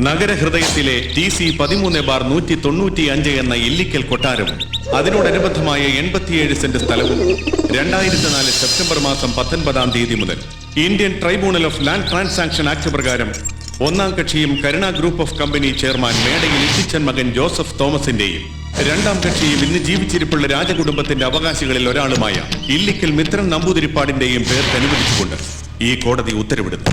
നഗരഹൃദയത്തിലെ TC13/195 എന്ന ഇല്ലിക്കൽ കൊട്ടാരവും അതിനോടനുബന്ധമായ 87 saint സ്ഥലവും 2004 സെപ്റ്റംബർ മാസം 19 തീയതി മുതൽ Indian tribunal of land transaction act പ്രകാരം ഒന്നാം കക്ഷിയും Karuna group of company chairman മേടയിൽ ഇട്ടിച്ചൻ മകൻ ജോസഫ് തോമസിന്റെയും രണ്ടാം കക്ഷിയും ഇന്ന് ജീവിച്ചിരിപ്പുള്ള രാജകുടുംബത്തിന്റെ അവകാശികളിൽ ഒരാളുമായ ഇല്ലിക്കൽ മിത്രൻ നമ്പൂതിരിപ്പാടിന്റെയും പേർക്ക് അനുവദിച്ചുകൊണ്ട് ഈ കോടതി ഉത്തരവിടുന്നു.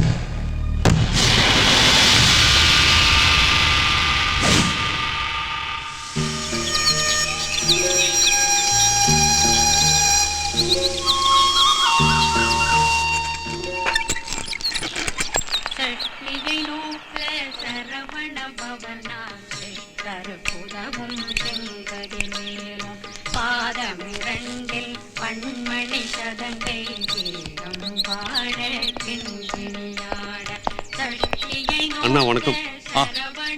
അണ്ണാ വണക്കം.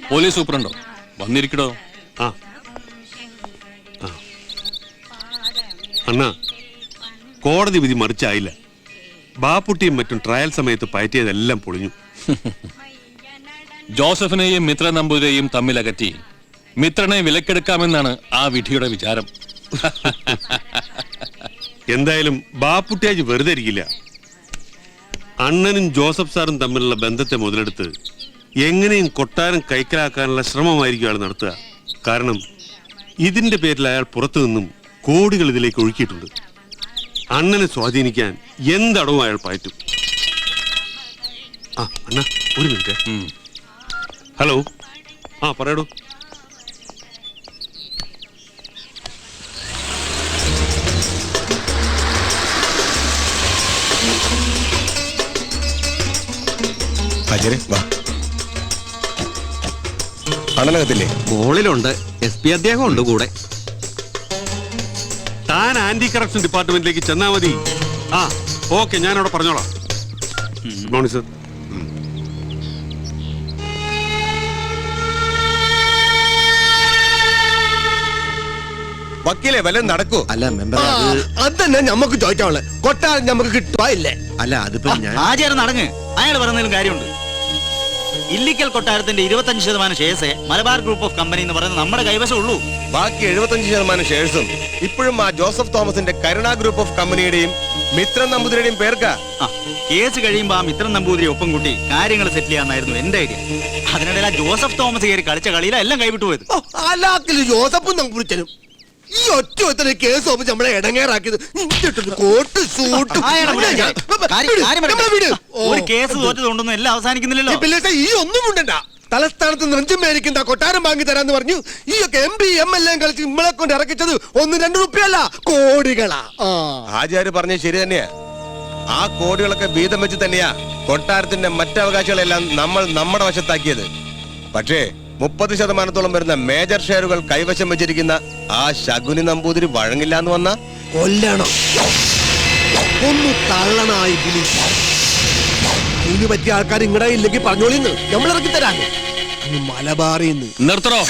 പോലീസ് സൂപ്രണ്ടോ വന്നിരിക്കടോ? അണ്ണാ, കോടതി വിധി മറിച്ചായില്ല. ബാപ്പുട്ടിയും മറ്റും ട്രയൽ സമയത്ത് പയറ്റിയതെല്ലാം പൊളിഞ്ഞു. ജോസഫിനെയും മിത്ര നമ്പൂതിരെയും തമ്മിലകറ്റി മിത്രനെ വിലക്കെടുക്കാമെന്നാണ് ആ വിധിയുടെ വിചാരം. എന്തായാലും ബാപ്പുട്ടിയാജി വെറുതെ ഇരിക്കില്ല. അണ്ണനും ജോസഫ് സാറും തമ്മിലുള്ള ബന്ധത്തെ മുതലെടുത്ത് എങ്ങനെയും കൊട്ടാരം കൈക്കലാക്കാനുള്ള ശ്രമമായിരിക്കും അയാൾ നടത്തുക. കാരണം ഇതിന്റെ പേരിൽ അയാൾ പുറത്തു നിന്നും കോടികൾ ഇതിലേക്ക് ഒഴുക്കിയിട്ടുണ്ട്. അണ്ണനെ സ്വാധീനിക്കാൻ എന്തടവും അയാൾ പയറ്റും. അണ്ണ ഒരു മിനിറ്റ്. ഹലോ, പറയടോ. അണ്ണനകത്തില്ലേ? മോളിലുണ്ട്. SP അദ്ദേഹം ഉണ്ട് കൂടെ. താൻ ആന്റി കറപ്ഷൻ ഡിപ്പാർട്ട്മെന്റിലേക്ക് ചെന്നാ മതി. ഓക്കെ, ഞാൻ അവിടെ പറഞ്ഞോളാം. Good morning sir. വക്കീലെ വല്ലതും നടക്കൂ? അല്ല മെമ്പർ, അതന്നെ ഞമ്മക്ക് ചോദിക്കാനുള്ളത്. കൊട്ടാരം ഞമ്മക്ക് കിട്ടുവാ ഇല്ലേ? അല്ല അതിപ്പോ ആചാരം നടങ്ങ്. അയാൾ പറഞ്ഞതിലും കാര്യമുണ്ട്. ഇല്ലിക്കൽ കൊട്ടാരത്തിന്റെ 25% shares Malabar group of company എന്ന് പറയുന്നത് നമ്മുടെ കൈവശം ഉള്ളൂ. ബാക്കി 75% ഷെയർസും ഇപ്പോഴും ആ ജോസഫ് തോമസിന്റെ കരുണ ഗ്രൂപ്പ് ഓഫ് കമ്പനിയുടെയും മിത്രൻ നമ്പൂതിരിയുടെയും പേർക്കാ. കേസ് കഴിയുമ്പോ ആ മിത്രൻ നമ്പൂതിരി ഒപ്പം കൂട്ടി കാര്യങ്ങൾ സെറ്റിൽ ചെയ്യാന്നായിരുന്നു എന്റെ ഐഡിയ. അതിനിടയിൽ ആ ജോസഫ് തോമസ് കയറി കളിച്ച കളിയില എല്ലാം കൈവിട്ടു പോയത്. ജോസഫും നമ്പൂരിച്ചനും ഈ ഒറ്റ കേസ് ഒപ്പിച്ച് നമ്മളെ ഇടങ്ങേറാക്കിയത്. ഒരു കേസ് തോറ്റതുകൊണ്ടൊന്നും എല്ലാം അവസാനിക്കുന്നില്ലല്ലോ. ഈ ഒന്നും ഉണ്ടണ്ട. തലസ്ഥാനത്ത് നെഞ്ചും മേടിക്കുന്ന കൊട്ടാരം വാങ്ങി തരാന്ന് പറഞ്ഞു ഈ MP MLA കളിച്ച് നമ്മളെ കൊണ്ട് ഇറക്കിച്ചത് 1-2 റുപ്യല്ല, കോടികളാ. ആചാര്യ പറഞ്ഞത് ശരി തന്നെയാ. ആ കോടികളൊക്കെ വീതം വെച്ച് തന്നെയാ കൊട്ടാരത്തിന്റെ മറ്റവകാശികളെല്ലാം നമ്മൾ നമ്മുടെ വശത്താക്കിയത്. പക്ഷേ 30% വരുന്ന മേജർ ഷെയറുകൾ കൈവശം വെച്ചിരിക്കുന്ന ആ ശകുനി നമ്പൂതിരി വഴങ്ങില്ല എന്ന് വന്ന കൊല്ലണം. ഒന്ന് തള്ളനായി ഇതിന് പറ്റിയ ആൾക്കാർ ഇങ്ങടെ ഇല്ലെങ്കിൽ പറഞ്ഞോളിന്ന് നമ്മൾ ഇറക്കി തരാം. മലബാറിന്ന് നിർത്തറോ.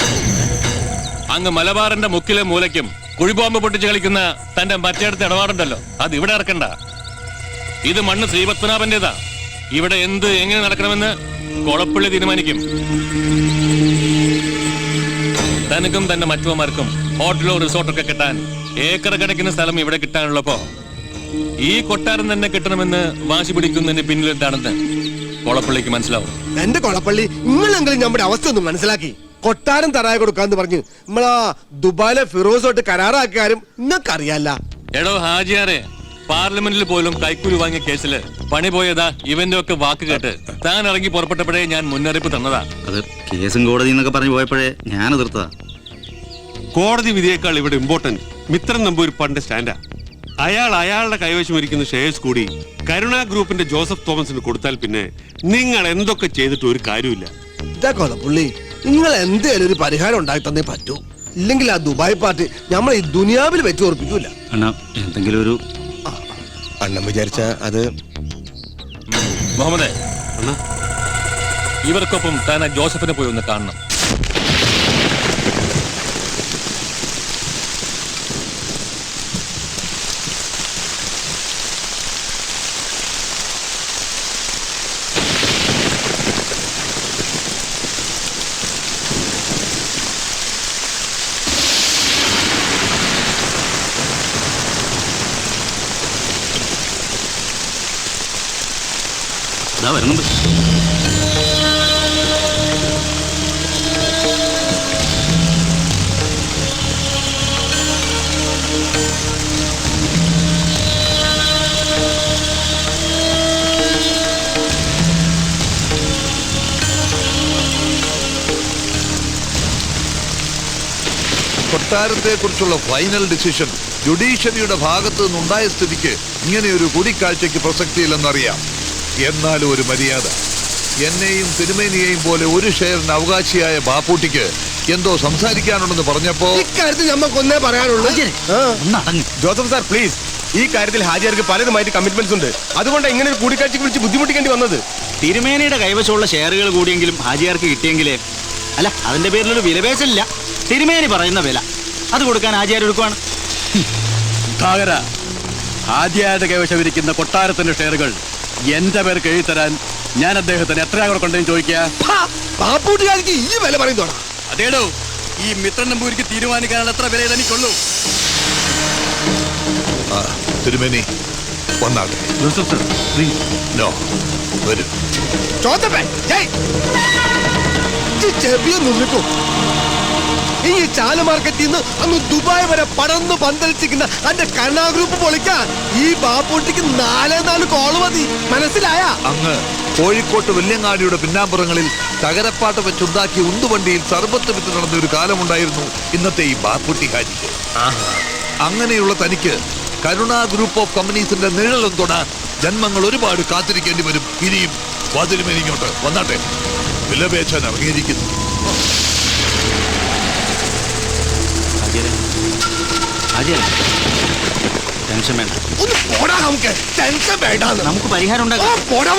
അങ്ങ് മലബാറിന്റെ മുക്കിലെ മൂലയ്ക്കും കുഴിബോംബ് പൊട്ടിച്ച് കളിക്കുന്ന തന്റെ മറ്റേടത്ത് ഇടപാടുണ്ടല്ലോ, അത് ഇവിടെ ഇറക്കണ്ട. ഇത് മണ്ണ് ശ്രീപത്മനാഭന്റേതാ. ഇവിടെ എന്ത് എങ്ങനെ നടക്കണമെന്ന് കൊളപ്പള്ളി തീരുമാനിക്കും. തനിക്കും തന്റെ മറ്റുമാർക്കും ഹോട്ടലോ റിസോർട്ടൊക്കെ കിട്ടാൻ ഏക്കർ കണക്കിന് സ്ഥലം ഇവിടെ കിട്ടാനുള്ളപ്പോ ഈ കൊട്ടാരം തന്നെ കിട്ടണമെന്ന് വാശി പിടിക്കുന്നതിന് പിന്നിൽ എന്താണെന്ന് കൊളപ്പള്ളിക്ക് മനസ്സിലാവും. എന്റെ കൊളപ്പള്ളി, നിങ്ങളെങ്കിലും നമ്മുടെ അവസ്ഥ ഒന്ന് മനസ്സിലാക്കി കൊട്ടാരം തരായി കൊടുക്കാന്ന് പറഞ്ഞ് നമ്മളാ ദുബായിലെ ഫിറോസോട്ട് കരാറാക്കാരും നിങ്ങൾക്കറിയാല്ല. എടോ ഹാജിയാറെ, പാർലമെന്റിൽ പോലും കൈക്കൂലി വാങ്ങിയ കേസില് പണി പോയതാ ഇവന്റെ ഒക്കെ വാക്ക് കേട്ട് താൻ ഇറങ്ങി പുറപ്പെട്ടപ്പോഴേ ഞാൻ മുന്നറിയിപ്പ് തന്നതാ. അത് കേസും കോടതി എന്നൊക്കെ പറഞ്ഞു പോയപ്പോഴേ ഞാൻ എതിർത്തതാ. കോടതി വിധിയേക്കാൾ ഇവിടെ ഇമ്പോർട്ടന്റ് മിത്രൻ നമ്പൂരിപ്പാടിന്റെ സ്റ്റാൻഡാ. അയാളുടെ കൈവശം ഇരിക്കുന്ന ഷെയർസ് കൂടി കരുണ ഗ്രൂപ്പിന്റെ ജോസഫ് തോമസിന് കൊടുത്താൽ പിന്നെ നിങ്ങൾ എന്തൊക്കെ ചെയ്തിട്ട് ഒരു കാര്യമില്ല. ഇതാ കൊളപ്പള്ളി, നിങ്ങൾ എന്തേലും ഒരു പരിഹാരം ഉണ്ടാക്കി തന്നേ പറ്റൂ. ഇല്ലെങ്കിൽ ആ ദുബായ് പാർട്ടി നമ്മൾ ഈ ദുനിയാവിൽ വെച്ച് ഉറപ്പിക്കൂല. എന്തെങ്കിലും ഒരു അണ്ണം വിചാരിച്ച അത്. മുഹമ്മദേ, ഇവർക്കൊപ്പം താൻ ജോസഫിനെ പോയി ഒന്ന് കാണണം. ഇതാ വരുന്നുണ്ട്. കൊട്ടാരത്തെ കുറിച്ചുള്ള ഫൈനൽ ഡിസിഷൻ ജുഡീഷ്യറിയുടെ ഭാഗത്തു നിന്നുണ്ടായ സ്ഥിതിക്ക് ഇങ്ങനെയൊരു കൂടിക്കാഴ്ചയ്ക്ക് പ്രസക്തിയില്ലെന്നറിയാം. എന്നാലും ഒരു മര്യാദ. എന്നെയും തിരുമേനിയെയും പോലെ ഒരു ഷെയറിന് അവകാശിയായ ബാപ്പൂട്ടിക്ക് എന്തോ സംസാരിക്കാനുണ്ടെന്ന് പറഞ്ഞപ്പോ ഇക്കാര്യത്തിൽ ഞമ്മക്കൊന്നേ പറയാനുള്ളൂ. ഒന്ന് അടങ്ങ്. ജോസഫ് സാർ പ്ലീസ്, ഈ കാര്യത്തിൽ ഹാജിയാർക്ക് പലതുമായിട്ട് കമ്മിറ്റ്മെന്റ്സ് ഉണ്ട്. അതുകൊണ്ടാണ് ഇങ്ങനെ ഒരു കൂടിക്കാഴ്ചക്ക് വിളിച്ച് ബുദ്ധിമുട്ടിക്കേണ്ടി വന്നത്. തിരുമേനിയുടെ കൈവശമുള്ള ഷെയറുകൾ കൂടിയെങ്കിലും ഹാജിയാർക്ക് കിട്ടിയെങ്കിലേ, അല്ല അതിന്റെ പേരിലൊരു വിലപേശലില്ല. തിരുമേനി പറയുന്ന വില അത് കൊടുക്കാൻ ഹാജിയാർ എടുക്കുവാണ്. ഹാജിയാരുടെ കൈവശമിരിക്കുന്ന കൊട്ടാരത്തിന്റെ ഷെയറുകൾ എന്റെ പേർക്ക് എഴുതിത്തരാൻ ഞാൻ അദ്ദേഹത്തിന് എത്ര കൊണ്ടെന്ന് ചോദിക്കുക. ബാപ്പൂട്ടുകാർക്ക് ഈ വില പറയുന്നോടാ. അതേടോ, ഈ മിത്രൻ നമ്പൂരിക്ക് തീരുമാനിക്കാനുള്ള എത്ര വില തനിക്കുള്ളൂ. തിരുമേനി വന്നാട്ടെ. Joseph sir please. നോ, വരൂ. ചോദ്യപ്പേ ചെവിയൊന്നുള്ളിക്കോ. ഈ ചാല മാർക്കറ്റിൽ നിന്ന് അങ്ങ് ദുബായ് വരെ പടർന്നു പന്തലിച്ചിരിക്കുന്ന അന്റെ കരുണാ ഗ്രൂപ്പ് പൊളിക്കാൻ ഈ ബാപ്പൂട്ടിക്ക് 4 കോള് മതി. മനസ്സിലായ? അങ്ങ് കോഴിക്കോട്ട് വെല്യങ്ങാടിയുടെ പിന്നാമ്പുറങ്ങളിൽ തകരപ്പാട്ട് വെച്ചുണ്ടാക്കി ഉന്തുവണ്ടിയിൽ സർബത്ത് വിറ്റ് നടന്ന ഒരു കാലമുണ്ടായിരുന്നു ഇന്നത്തെ ഈ ബാപ്പുട്ടി ഹാജിക്ക്. അങ്ങനെയുള്ള തനിക്ക് കരുണാ ഗ്രൂപ്പ് ഓഫ് കമ്പനീസിന്റെ നിഴലും തൊടാൻ ജന്മങ്ങൾ ഒരുപാട് കാത്തിരിക്കേണ്ടി വരും. ഇനിയും വാതിലുമേനിങ്ങോട്ട് വന്നാട്ടെ. വിലപേശാൻ ഇറങ്ങിയിരിക്കുന്നു. ടെൻഷൻ വേണ്ട, ഒന്ന് പോടാ. നമുക്ക് ടെൻഷൻ വേണ്ട. നമുക്ക് പരിഹാരം ഉണ്ടാക്കാം. പോടാ.